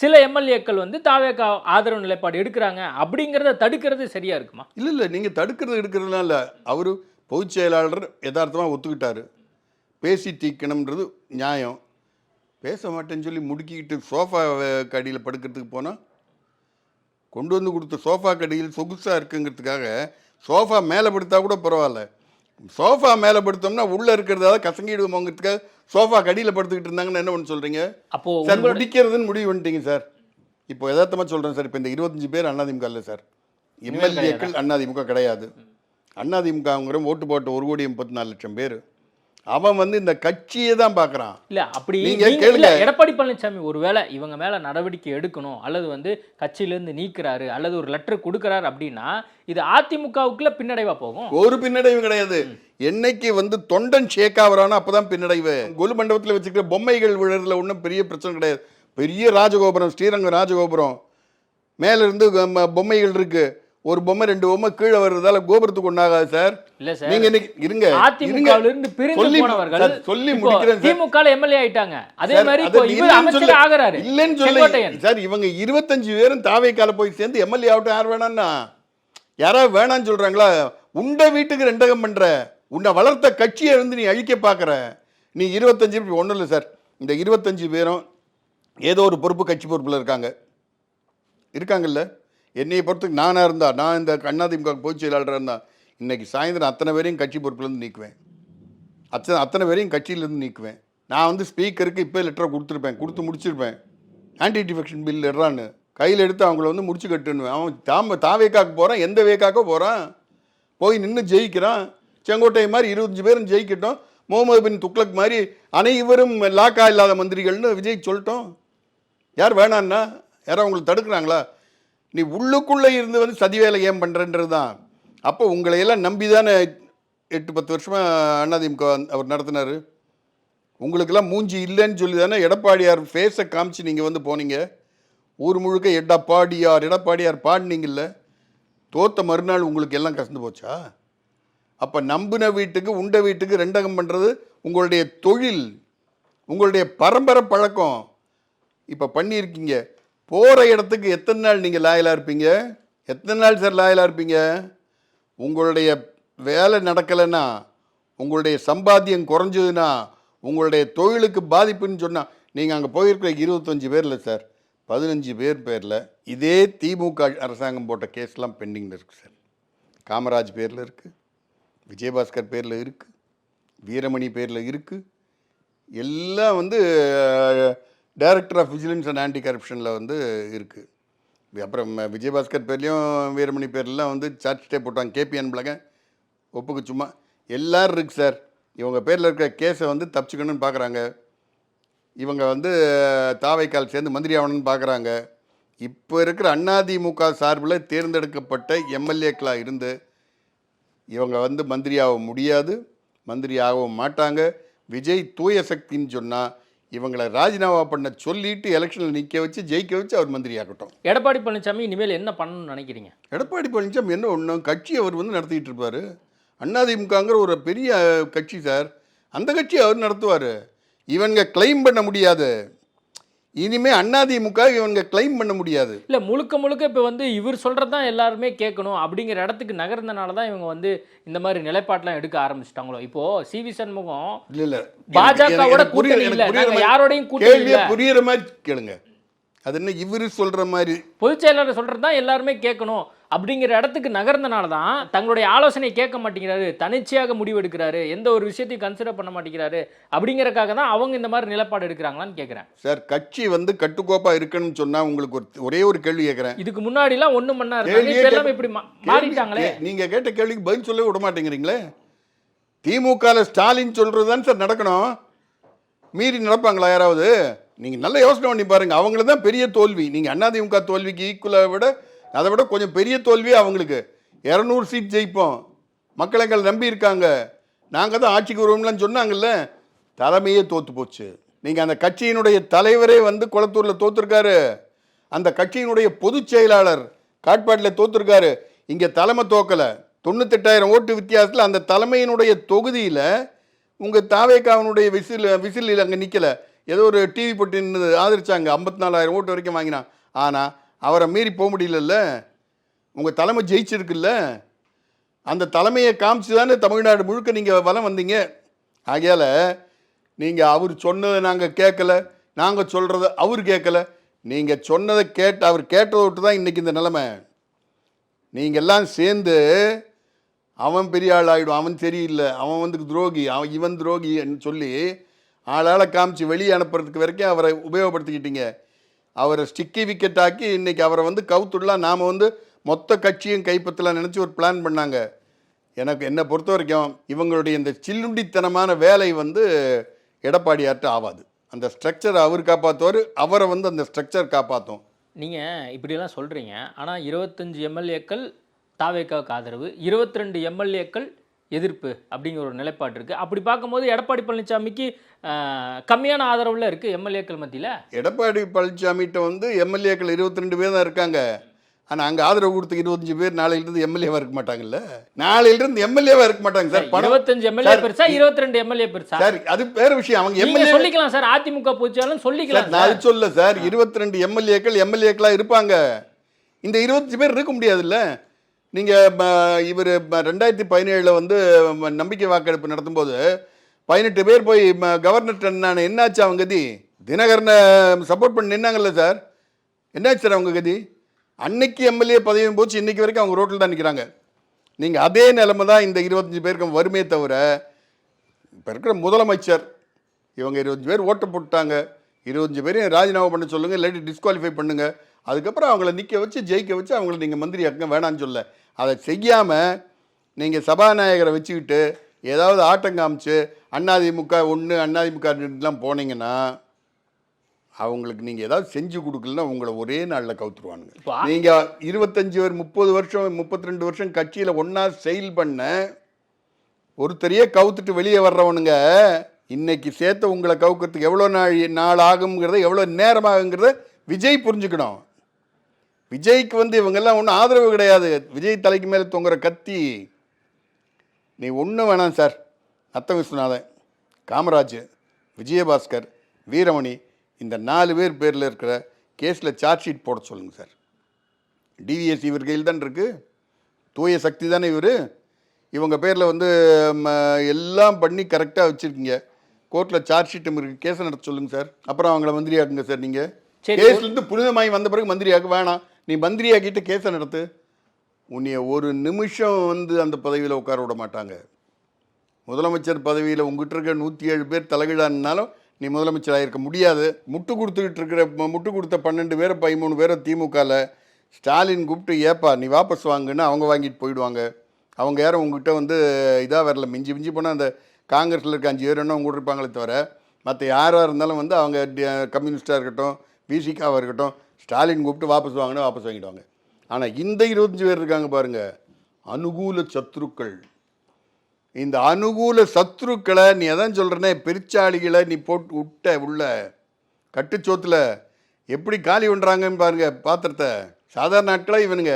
சில எம்எல்ஏக்கள் வந்து தாவேகா ஆதரவு நிலைப்பாடு எடுக்கிறாங்க அப்படிங்கிறத தடுக்கிறது சரியா இருக்குமா? இல்லை நீங்கள் தடுக்கிறது எடுக்கிறதுலாம் இல்லை. அவர் பொதுச் செயலாளர் யதார்த்தமாக ஒத்துக்கிட்டாரு. பேசி தீர்க்கணுன்றது நியாயம். பேச மாட்டேன்னு சொல்லி முடுக்கிக்கிட்டு சோஃபா கடியில் படுக்கிறதுக்கு போனால், கொண்டு வந்து கொடுத்த சோஃபா கடியில் சொகுசாக இருக்குங்கிறதுக்காக சோஃபா மேலே படுத்தா கூட பரவாயில்ல, சோஃபா மேலே படுத்தோம்னா உள்ளே இருக்கிறதால கசங்கிடுவோங்கிறதுக்காக சோஃபா கடியில் படுத்துக்கிட்டு இருந்தாங்கன்னு என்ன பண்ண சொல்கிறீங்க? அப்போ சார் முடிக்கிறதுன்னு முடிவு பண்ணிட்டீங்க சார். இப்போ யதார்த்தமாக சொல்கிறேன் சார், இப்போ இந்த 25 பேர் அதிமுக இல்லை சார், எம்எல்ஏக்கள் அதிமுக கிடையாது. அதிமுகங்கிற ஓட்டு போட்ட 1,34,00,000 பேர். அவன் வந்து இந்த கட்சியை தான் பார்க்குறான். இல்லை அப்படி நீங்க இல்ல, கேளுங்க. எடப்பாடி பழனிசாமி ஒருவேளை இவங்க மேல நடவடிக்கை எடுக்கணும் அல்லது வந்து கட்சியிலேருந்து நீக்கிறாரு அல்லது ஒரு லெட்டர் கொடுக்குறாரு அப்படின்னா இது அதிமுகவுக்குள்ள பின்னடைவா போகும். ஒரு பின்னடைவு கிடையாது. என்னைக்கு வந்து தொண்டன் ஷேக் ஆகிறானோ அப்பதான் பின்னடைவு. கொலு மண்டபத்தில் வச்சுக்கிற பொம்மைகள் விழுறதுல ஒன்றும் பெரிய பிரச்சனை கிடையாது. பெரிய ராஜகோபுரம், ஸ்ரீரங்கம் ராஜகோபுரம், மேல இருந்து பொம்மைகள் இருக்கு. ஒரு பொம்மை 2 பொம்மை கீழே வர்றதால கோபுரத்துக்கு ஒண்ணாகாது சார். இல்ல சார், நீங்க இருங்க, அதிமுகவில இருந்து பிரிந்து போனவர்கள் சொல்லி முடிக்கிறேன் சார். திமுகல எம்எல்ஏ ஆயிட்டாங்க. அதே மாதிரி இப்போ இவர் அமைச்சர் ஆகறாரு. இல்லன்னு சொல்லி சார், இவங்க 25 பேரும் தாவேக்கால போய் சேர்ந்து எம்எல்ஏ ஆகட்டும். யார் வேணாம்னா யாராவது வேணான்னு சொல்றாங்களா? உண்ட வீட்டுக்கு ரெண்டகம் பண்ற, உன்னை வளர்த்த கட்சியை இருந்து நீ அழிக்க பாக்குற. நீ 25 ஒன்றும் இல்லை சார். இந்த 25 பேரும் ஏதோ ஒரு பொறுப்பு, கட்சி பொறுப்புல இருக்காங்கல்ல. என்னையை பொறுத்துக்கு நானாக இருந்தா, நான் இந்த அதிமுக பொதுச் செயலாளராக இருந்தா, இன்னைக்கு சாயந்தரம் அத்தனை பேரையும் கட்சி பொறுப்புலேருந்து நீக்குவேன். அத்தனை பேரையும் கட்சியிலேருந்து நீக்குவேன். நான் வந்து ஸ்பீக்கருக்கு இப்போ லெட்டரை கொடுத்து முடிச்சிருப்பேன். ஆன்டி டிஃபெக்ஷன் பில் எடுறான்னு கையில் எடுத்து அவங்கள வந்து முடிச்சு கட்டுன்னுவேன். அவன் தாவேக்காக்கு போகிறான், எந்த வேக்காக்கோ போகிறான், போய் நின்று ஜெயிக்கிறான். செங்கோட்டை மாதிரி 25 பேரும் ஜெயிக்கட்டும். முகமது பின் துக்ளக் மாதிரி அனைவரும் லாக்கா இல்லாத மந்திரிகள்னு விஜய் சொல்லிட்டோம். யார் வேணான்னா யாரும் அவங்களை தடுக்கிறாங்களா? நீ உள்ளுக்குள்ளே இருந்து வந்து சதி வேலை ஏன் பண்ணுறன்றது தான். அப்போ உங்களையெல்லாம் நம்பி தானே 8-10 வருஷமாக அதிமுக அவர் நடத்தினார். உங்களுக்கெல்லாம் மூஞ்சி இல்லைன்னு சொல்லி தானே எடப்பாடியார் ஃபேஸை காமிச்சு நீங்கள் வந்து போனீங்க. ஊர் முழுக்க எடப்பாடியார் பாடினீங்கல்ல. தோத்த மறுநாள் உங்களுக்கு எல்லாம் கசந்து போச்சா? அப்போ நம்பின வீட்டுக்கு உண்ட வீட்டுக்கு ரெண்டகம் பண்ணுறது உங்களுடைய தொழில், உங்களுடைய பரம்பரை பழக்கம். இப்போ பண்ணியிருக்கீங்க. போகிற இடத்துக்கு எத்தனை நாள் நீங்கள் லாயலாக இருப்பீங்க? எத்தனை நாள் சார் லாயலாக இருப்பீங்க? உங்களுடைய வேலை நடக்கலைன்னா, உங்களுடைய சம்பாத்தியம் குறைஞ்சதுன்னா, உங்களுடைய தொழிலுக்கு பாதிப்புன்னு சொன்னால், நீங்கள் அங்கே போயிருக்கிற 25 பேர் இல்லை சார், 15 பேரில் இதே திமுக அரசாங்கம் போட்ட கேஸ்லாம் பெண்டிங்கில் இருக்குது சார். காமராஜ் பேரில் இருக்குது, விஜயபாஸ்கர் பேரில் இருக்குது, வீரமணி பேரில் இருக்குது. எல்லாம் வந்து director of vigilance and anti கரப்ஷனில் வந்து இருக்குது. அப்புறம் விஜயபாஸ்கர் பேர்லேயும் வீரமணி பேர்லாம் வந்து சார்ஜ் ஷீட்டே போட்டாங்க. கேபிஎன் பிளக ஒப்புக்கு சும்மா எல்லோரும் இருக்குது சார். இவங்க பேரில் இருக்கிற கேஸை வந்து தப்பிச்சுக்கணும்னு பார்க்குறாங்க. இவங்க வந்து தாவைக்கால் சேர்ந்து மந்திரி ஆகணும்னு பார்க்குறாங்க. இப்போ இருக்கிற அதிமுக சார்பில் தேர்ந்தெடுக்கப்பட்ட எம்எல்ஏக்களாக இருந்து இவங்க வந்து மந்திரி ஆக முடியாது, மந்திரி ஆகவும் மாட்டாங்க. விஜய் தூய சக்தின்னு சொன்னால் இவங்களை ராஜினாமா பண்ண சொல்லிட்டு எலெக்ஷனில் நிற்க வச்சு ஜெயிக்க வச்சு அவர் மந்திரி ஆகட்டும். எடப்பாடி பழனிசாமி இனிமேல் என்ன பண்ணணும்னு நினைக்கிறீங்க? எடப்பாடி பழனிசாமி என்ன ஒன்றும் கட்சி அவர் வந்து நடத்திக்கிட்டு இருப்பார். அதிமுகங்கிற ஒரு பெரிய கட்சி சார், அந்த கட்சி அவர் நடத்துவார். இவங்க கிளைம் பண்ண முடியாது. இனிமேல் அதிமுக இவங்க கிளைம் பண்ண முடியாது. இல்லை, முழுக்க இப்போ வந்து இவர் சொல்கிறது தான் எல்லாருமே கேட்கணும் அப்படிங்கிற இடத்துக்கு நகர்ந்தனால தான் இவங்க வந்து இந்த மாதிரி நிலைப்பாட்டெலாம் எடுக்க ஆரம்பிச்சிட்டாங்களோ. இப்போ சிவி சண்முகம் இல்லை பாஜகவோட கூட்டணி இல்லை, நாங்கள் யாரோடையும் கூட்டணி இல்லை. புரியுற மாதிரி கேளுங்க. அது என்ன இவர் சொல்கிற மாதிரி பொதுச் செயலாளர் சொல்கிறது தான் எல்லாருமே கேட்கணும் அப்படிங்கிற இடத்துக்கு நகர்ந்தனால தான் தங்களுடைய ஆலோசனை கேட்க மாட்டேங்கிறாரு, தனிச்சையாக முடிவெடுக்கிறாரு, எந்த ஒரு விஷயத்தையும் கன்சிடர் பண்ண மாட்டேங்கிறாரு. அப்படிங்கிறக்காக தான் அவங்க இந்த மாதிரி நிலைப்பாடு எடுக்கிறாங்களான்னு கேட்குறேன் சார். கட்சி வந்து கட்டுக்கோப்பாக இருக்குன்னு சொன்னால் உங்களுக்கு ஒரே ஒரு கேள்வி கேட்குறேன். இதுக்கு முன்னாடிலாம் ஒன்றும் பண்ணாரு, இப்படி மாறிட்டாங்களே. நீங்கள் கேட்ட கேள்விக்கு பதில் சொல்லவே விட மாட்டேங்கிறீங்களே. திமுகவில் ஸ்டாலின் சொல்கிறது தான் சார் நடக்கணும். மீறி நடப்பாங்களா யாராவது? நீங்கள் நல்ல யோசனை பண்ணி பாருங்கள். அவங்களுக்கு தான் பெரிய தோல்வி. நீங்கள் அதிமுக தோல்விக்கு ஈக்குவலாக விட அதை விட கொஞ்சம் பெரிய தோல்வி அவங்களுக்கு. 200 சீட் ஜெயிப்போம், மக்கள் எங்களை நம்பி இருக்காங்க, நாங்கள் தான் ஆட்சிக்கு வருவோம்லாம் சொன்னாங்கல்ல, தலைமையே தோற்று போச்சு. நீங்கள் அந்த கட்சியினுடைய தலைவரே வந்து குளத்தூரில் தோத்துருக்காரு. அந்த கட்சியினுடைய பொதுச் செயலாளர் காட்பாடியில் தோத்துருக்காரு. இங்கே தலைமை தோக்கலை. 98,000 ஓட்டு வித்தியாசத்தில் அந்த தலைமையினுடைய தொகுதியில் உங்கள் தாவேக்காவனுடைய விசில் அங்கே நிற்கலை. ஏதோ ஒரு டிவி போட்டு நின்று ஆதரிச்சாங்க. 54,000 ஓட்டு வரைக்கும் வாங்கினான். ஆனால் அவரை மீறி போக முடியலல்ல. உங்கள் தலைமை ஜெயிச்சிருக்குல்ல. அந்த தலைமையை காமிச்சு தானே தமிழ்நாடு முழுக்க நீங்கள் வலம் வந்தீங்க. ஆகையால் நீங்கள் அவர் சொன்னதை நாங்கள் கேட்கல, நாங்கள் சொல்கிறத அவர் கேட்கல. நீங்கள் சொன்னதை அவர் கேட்டதை விட்டு தான் இன்றைக்கி இந்த நிலைமை. நீங்கள் எல்லாம் சேர்ந்து அவன் பெரிய ஆள் ஆகிடும், அவன் சரியில்லை, அவன் வந்து துரோகி, இவன் துரோகின்னு சொல்லி ஆளாளை காமிச்சு வெளியே அனுப்புறதுக்கு வரைக்கும் அவரை உபயோகப்படுத்திக்கிட்டீங்க. அவரை ஸ்டிக்கி விக்கெட் ஆக்கி இன்றைக்கி அவரை வந்து கவுத்துடலாம், நாம் வந்து மொத்த கட்சியும் கைப்பற்றலாம் நினச்சி ஒரு பிளான் பண்ணாங்க. என்னை பொறுத்த வரைக்கும் இவங்களுடைய இந்த சில்லுண்டித்தனமான வேலை வந்து எடப்பாடியார்ட்ட ஆகாது. அந்த ஸ்ட்ரக்சர் அவர் காப்பாற்றுவார், அவரை வந்து அந்த ஸ்ட்ரக்சர் காப்பாற்றும். நீங்கள் இப்படியெல்லாம் சொல்கிறீங்க. ஆனால் 25 எம்எல்ஏக்கள் தாவேக்காவுக்கு ஆதரவு, 22 எம்எல்ஏக்கள் எதிர்ப்பு அப்படிங்கிற ஒரு நிலைப்பாடு இருக்குது. அப்படி பார்க்கும்போது எடப்பாடி பழனிசாமிக்கு கம்மியான ஆதரவில் இருக்குது எம்எல்ஏக்கள் மத்தியில். எடப்பாடி பழனிசாமிகிட்ட வந்து எம்எல்ஏக்கள் 22 பேர் தான் இருக்காங்க. ஆனால் அங்கே ஆதரவு கொடுத்து 25 பேர் நாளையிலிருந்து எம்எல்ஏவாக இருக்க மாட்டாங்கல்ல. நாளையிலிருந்து எம்எல்ஏவாக இருக்க மாட்டாங்க சார். 25 எம்எல்ஏ பெருசா, 22 எம்எல்ஏ பெருசா சார்? அது வேற விஷயம். அவங்க எம்எல்ஏ சொல்லிக்கலாம் சார், அதிமுக போச்சாலும் சொல்லிக்கலாம். நான் சொல்ல சார், 22 எம்எல்ஏக்களாக இருப்பாங்க. இந்த 25 பேர் இருக்க முடியாதுல்ல. நீங்கள் இவர் 2017 வந்து நம்பிக்கை வாக்கெடுப்பு நடத்தும் போது 18 பேர் போய் கவர்னர் நான் என்னாச்சு அவங்க கதி? தினகரனை சப்போர்ட் பண்ணி நின்னாங்கல்ல சார், என்னாச்சு சார் அவங்க கதி? அன்னைக்கு எம்எல்ஏ பதவியும் போச்சு, இன்னைக்கு வரைக்கும் அவங்க ரோட்டில் தான் நிற்கிறாங்க. நீங்கள் அதே நிலைமை தான் இந்த 25 பேருக்கும் வருமே தவிர, இப்போ இருக்கிற முதலமைச்சர் இவங்க 25 பேர் ஓட்டு போட்டாங்க, 25 பேரையும் ராஜினாமா பண்ண சொல்லுங்கள், இல்லாட்டி டிஸ்குவாலிஃபை பண்ணுங்கள். அதுக்கப்புறம் அவங்கள நிற்க வச்சு ஜெயிக்க வச்சு அவங்கள நீங்கள் மந்திரி ஆக்க வேணான்னு சொல்ல. அதை செய்யாமல் நீங்கள் சபாநாயகரை வச்சுக்கிட்டு ஏதாவது ஆட்டம் காமிச்சு அதிமுக 1 அதிமுக 2லாம் போனீங்கன்னா அவங்களுக்கு நீங்கள் ஏதாவது செஞ்சு கொடுக்கலன்னா உங்களை ஒரே நாளில் கவுத்துருவானுங்க. நீங்கள் 25 30 வருஷம் 32 வருஷம் கட்சியில் ஒன்றா செயல் பண்ண ஒருத்தரையே கவுத்துட்டு வெளியே வர்றவனுங்க இன்னைக்கு சேர்த்து உங்களை கவுக்கிறதுக்கு எவ்வளோ நாள் ஆகுங்கிறத, எவ்வளோ நேரம் ஆகுங்கிறத விஜய் புரிஞ்சுக்கணும். விஜய்க்கு வந்து இவங்கெல்லாம் ஒன்றும் ஆதரவு கிடையாது. விஜய் தலைக்கு மேலே தொங்குற கத்தி. நீ ஒன்றும் வேணாம் சார். அத்த விஸ்வநாதன், காமராஜ், விஜயபாஸ்கர், வீரமணி, இந்த 4 பேர் பேரில் இருக்கிற கேஸில் சார்ஜ் ஷீட் போட சொல்லுங்கள் சார். டிவிஎஸ் இவர் கையில் தான் இருக்குது, தூய சக்தி தானே இவர். இவங்க பேரில் வந்து எல்லாம் பண்ணி கரெக்டாக வச்சுருக்கீங்க. கோர்ட்டில் சார்ஜ் ஷீட் இருக்குது, கேஸை நடத்த சொல்லுங்கள் சார். அப்புறம் அவங்கள மந்திரி ஆக்குங்க சார். நீங்கள் கேஸ்லேருந்து புனிதமாகி வந்த பிறகு மந்திரி ஆக்க வேணாம், நீ மந்திரி ஆக்கிட்டு கேஸை நடத்து. உன்னைய ஒரு நிமிஷம் வந்து அந்த பதவியில் உட்கார விட மாட்டாங்க. முதலமைச்சர் பதவியில் உங்ககிட்ட இருக்க 107 பேர் தலைகீழானாலும் நீ முதலமைச்சராக இருக்க முடியாது. முட்டு கொடுத்த 12 பேரை 13 பேரை திமுகவில் ஸ்டாலின் கூப்பிட்டு ஏப்பா நீ வாபஸ் வாங்குன்னு அவங்க வாங்கிட்டு போயிடுவாங்க. அவங்க யாரும் உங்ககிட்ட வந்து இதாக வரல. மிஞ்சி போனால் அந்த காங்கிரஸில் இருக்க 5 பேர் என்ன அவங்க இருப்பாங்களே தவிர மற்ற யாராக இருந்தாலும் வந்து அவங்க கம்யூனிஸ்டாக இருக்கட்டும், விசிகாவாக இருக்கட்டும், ஸ்டாலின் கூப்பிட்டு வாபஸ் வாங்கிடுவாங்க. ஆனால் இந்த 25 பேர் இருக்காங்க பாருங்கள், அனுகூல சத்ருக்கள். இந்த அனுகூல சத்ருக்களை நீ எதான் சொல்கிறனே, பெருச்சாளிகளை நீ போட்டு விட்ட உள்ள கட்டுச்சோத்தில் எப்படி காலி பண்ணுறாங்கன்னு பாருங்கள் பாத்திரத்தை. சாதாரண நாட்களாக இவனுங்க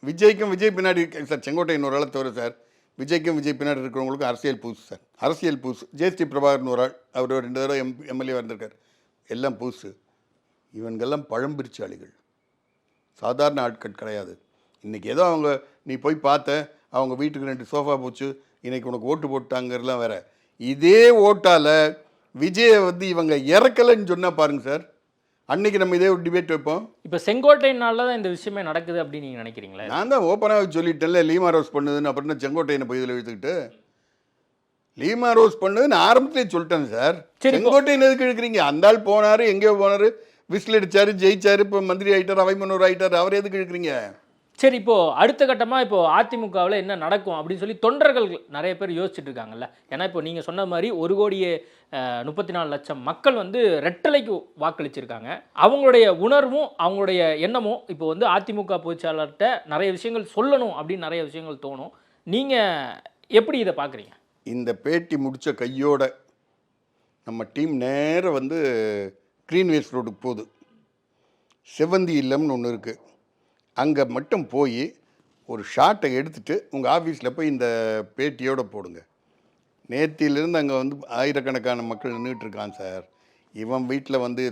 விஜய்க்கும் விஜய் பின்னாடி சார், செங்கோட்டையன் ஒரு ஆளை தவிர சார், விஜய்க்கும் விஜய் பின்னாடி இருக்கிறவங்களுக்கும் அரசியல் பூசு சார், அரசியல் பூசு. ஜெயஸ்ரீ பிரபாகர்னு ஒரு ஆள், அவர் 2 தடவை எம்எல்ஏ வந்திருக்கார், எல்லாம் பூசு. இவன்கெல்லாம் பழம்பிரிச்சாளிகள், சாதாரண ஆட்கள் கிடையாது. இன்றைக்கி ஏதோ அவங்க நீ போய் பார்த்த அவங்க வீட்டுக்கு 2 சோஃபா போச்சு, இன்றைக்கி உனக்கு ஓட்டு போட்டாங்கிறதுலாம் வேறு. இதே ஓட்டால் விஜயை வந்து இவங்க இறக்கலைன்னு சொன்னால் பாருங்கள் சார், அன்றைக்கி நம்ம இதே ஒரு டிபேட் வைப்போம். இப்போ செங்கோட்டையினால தான் இந்த விஷயமே நடக்குது அப்படின்னு நீங்கள் நினைக்கிறீங்களா? நான் தான் ஓப்பனாக சொல்லிட்டேன்ல, லீமா ரோஸ் பண்ணுதுன்னு. அப்புறம் செங்கோட்டையனை போய் இதில் இழுத்துக்கிட்டு லீமா ரோஸ் பண்ணுதுன்னு ஆரம்பத்திலே சொல்லிட்டேன் சார். செங்கோட்டையன் எதுக்கு இழுக்கிறீங்க? அந்த ஆள் போனார், எங்கேயோ போனார், விசில் அடித்தார், ஜெயிச்சார், இப்போ மந்திரி ஆகிட்டார், அவைமனூர் ஆகிட்டார், அவர் எதுக்கு இழுக்கிறீங்க? சரி, இப்போது அடுத்த கட்டமாக இப்போது அதிமுகவில் என்ன நடக்கும் அப்படின்னு சொல்லி தொண்டர்கள் நிறைய பேர் யோசிச்சுட்டு இருக்காங்கல்ல. ஏன்னா இப்போ நீங்கள் சொன்ன மாதிரி 1,34,00,000 மக்கள் வந்து ரெட்டலைக்கு வாக்களிச்சிருக்காங்க. அவங்களுடைய உணர்வும் அவங்களுடைய எண்ணமும் இப்போ வந்து அதிமுக பொதுச்செயலாளர்கிட்ட நிறைய விஷயங்கள் சொல்லணும் அப்படின்னு நிறைய விஷயங்கள் தோணும். நீங்கள் எப்படி இதை பார்க்குறீங்க? இந்த பேட்டி முடித்த கையோட நம்ம டீம் நேராக வந்து க்ரீன்வேஸ் ரோடுக்கு போகுது. செவந்தி இல்லம்னு ஒன்று இருக்குது. அங்கே மட்டும் போய் ஒரு ஷாட்டை எடுத்துகிட்டு உங்கள் ஆஃபீஸில் போய் இந்த பேட்டியோடு போடுங்க. நேத்தியிலேருந்து அங்கே வந்து ஆயிரக்கணக்கான மக்கள் நின்றுட்டுருக்கான் சார். இவன் வீட்டில் வந்து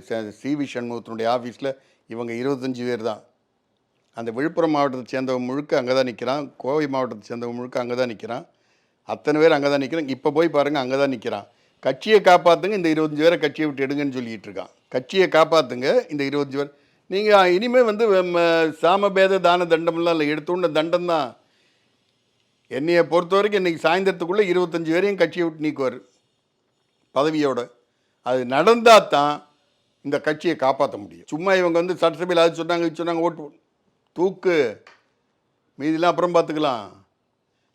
சிவி சண்முகத்தினுடைய ஆஃபீஸில் இவங்க 25 பேர் தான். அந்த விழுப்புரம் மாவட்டத்தை சேர்ந்தவன் முழுக்க அங்கே தான் நிற்கிறான். கோவை மாவட்டத்தை சேர்ந்தவன் முழுக்க அங்கே தான் நிற்கிறான். அத்தனை பேர் அங்கே தான் நிற்கிறான். இப்போ போய் பாருங்கள், அங்கே தான் நிற்கிறான். கட்சியை காப்பாற்றுங்க, இந்த 25 பேரை கட்சியை விட்டு எடுங்கன்னு சொல்லிகிட்டு இருக்கான். கட்சியை காப்பாற்றுங்க, இந்த 25 பேர். நீங்கள் இனிமேல் வந்து சாமபேத தான தண்டம்லாம் இல்லை, எடுத்தோன்ன தண்டம் தான். என்னையை பொறுத்த வரைக்கும் இன்றைக்கி சாயந்தரத்துக்குள்ளே 25 பேரையும் கட்சியை விட்டு நீக்குவார் பதவியோட. அது நடந்தால் தான் இந்த கட்சியை காப்பாற்ற முடியும். சும்மா இவங்க வந்து சட்டசபையில் அது சொன்னாங்க இது சொன்னாங்க, ஓட்டு தூக்கு, மீதிலாம் அப்புறம் பார்த்துக்கலாம்.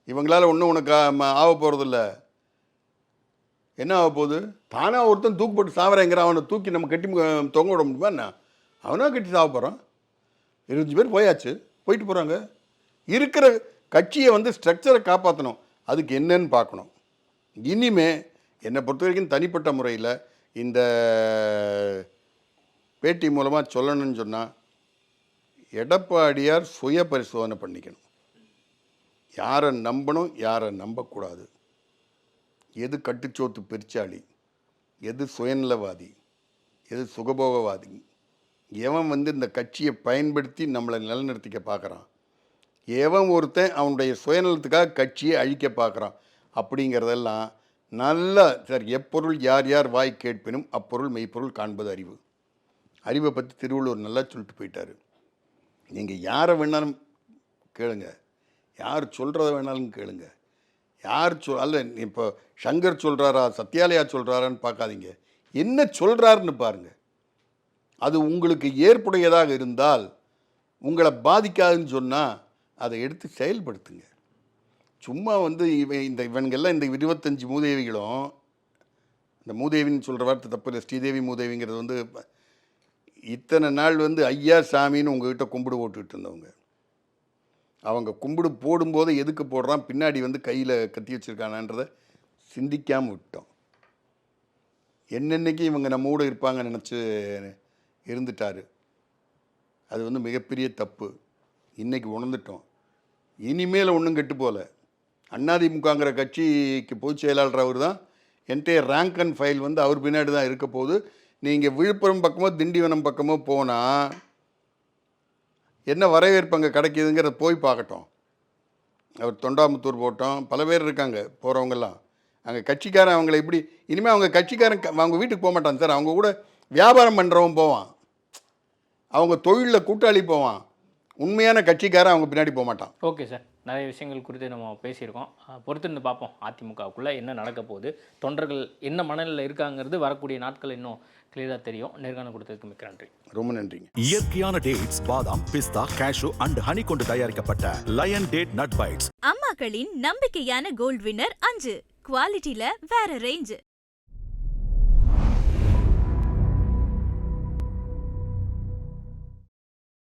இவங்களால் ஒன்றும் உனக்கு ஆக போகிறதில்ல. என்ன ஆக போகுது? தானாக ஒருத்தன் தூக்கு போட்டு சாவறேங்கிற அவனை தூக்கி நம்ம கட்டி தொங்க விட முடியுமா என்ன? அவனாக கட்டி சாவ போகிறான். 25 பேர் போயாச்சு, போயிட்டு போகிறாங்க. இருக்கிற கட்சியை வந்து ஸ்ட்ரக்சரை காப்பாற்றணும். அதுக்கு என்னன்னு பார்க்கணும். இனிமே என்னை பொறுத்த வரைக்கும் தனிப்பட்ட முறையில் இந்த பேட்டி மூலமாக சொல்லணும்னு சொன்னால், எடப்பாடியார் சுய பரிசோதனை பண்ணிக்கணும். யாரை நம்பணும், யாரை நம்பக்கூடாது, எது கட்டுச்சோத்து பெருச்சாளி, எது சுயநலவாதி, எது சுகபோகவாதி, எவன் வந்து இந்த கட்சியை பயன்படுத்தி நம்மளை நிலைநிறுத்திக்க பார்க்குறான், எவன் ஒருத்தன் அவனுடைய சுயநலத்துக்காக கட்சியை அழிக்க பார்க்குறான், அப்படிங்கிறதெல்லாம் நல்லா சார். எப்பொருள் யார் யார் வாய் கேட்பினும் அப்பொருள் மெய்ப்பொருள் காண்பது அறிவு. அறிவை பற்றி திருவள்ளுவர் நல்லா சொல்லிட்டு போயிட்டார். நீங்கள் யாரை வேணாலும் கேளுங்க, யார் சொல்கிறத வேணாலும் கேளுங்க, யார் அல்ல இப்போ சங்கர் சொல்கிறாரா சத்யாலயா சொல்கிறாரான்னு பார்க்காதீங்க, என்ன சொல்கிறாருன்னு பாருங்கள். அது உங்களுக்கு ஏற்புடையதாக இருந்தால், உங்களை பாதிக்காதுன்னு சொன்னால் அதை எடுத்து செயல்படுத்துங்க. சும்மா வந்து இவங்கெல்லாம் இந்த 25 மூதேவிகளும், இந்த மூதேவின்னு சொல்கிற வார்த்தை தப்பு இல்லை, ஸ்ரீதேவி மூதேவிங்கிறது வந்து இத்தனை நாள் வந்து ஐயா சாமின்னு உங்கள்கிட்ட கும்பிடு போட்டுக்கிட்டு இருந்தவங்க. அவங்க கும்பிடு போடும்போது எதுக்கு போடுறான், பின்னாடி வந்து கையில் கத்தி வச்சுருக்கானன்றதை சிந்திக்காமல் விட்டோம். என்னென்னைக்கு இவங்க நம்ம கூட இருப்பாங்கன்னு நினச்சி இருந்துட்டார். அது வந்து மிகப்பெரிய தப்பு. இன்றைக்கி உணர்ந்துட்டோம். இனிமேல் ஒன்றும் கெட்டு போகல. அதிமுகங்கிற கட்சிக்கு பொதுச் செயலாளர் அவர் தான். என்டையர் ரேங்க் அண்ட் ஃபைல் வந்து அவர் பின்னாடி தான் இருக்க போகுது. நீங்கள் விழுப்புரம் பக்கமோ திண்டிவனம் பக்கமோ போனால் என்ன வரவேற்பு அங்கே கிடைக்கிதுங்கிறத போய் பார்க்கட்டும். அவர் தொண்டாமுத்தூர் போட்டோம், பல பேர் இருக்காங்க போகிறவங்கெல்லாம். அங்கே கட்சிக்காரன் அவங்கள எப்படி இனிமேல் அவங்க கட்சிக்காரன் அவங்க வீட்டுக்கு போக மாட்டான் சார். அவங்க கூட வியாபாரம் பண்ணுறவன் போவான், அவங்க தொழிலில் கூட்டாளி போவான். உண்மையான கட்சிக்காரன் அவங்க பின்னாடி போக மாட்டான். ஓகே சார், நிறைய விஷயங்கள் குறித்து நம்ம பேசியிருக்கோம். பொறுத்திருந்து பார்ப்போம் அதிமுகவுக்குள்ளே என்ன நடக்க போகுது, தொண்டர்கள் என்ன மனநிலையில் இருக்காங்கிறது வரக்கூடிய நாட்கள் இன்னும் கிளியராக தெரியும். நேர்காணல் கொடுத்ததுக்கு மிக்க நன்றி. ரொம்ப நன்றிங்க. இயற்கையான டேட்ஸ், பாதாம், பிஸ்தா, கேஷு அண்ட் ஹனி கொண்டு தயாரிக்கப்பட்ட லயன் டேட் நட் பைட்ஸ். அம்மாக்களின் நம்பிக்கையான கோல்ட் வின்னர் 5 குவாலிட்டில வேற ரேஞ்ச்.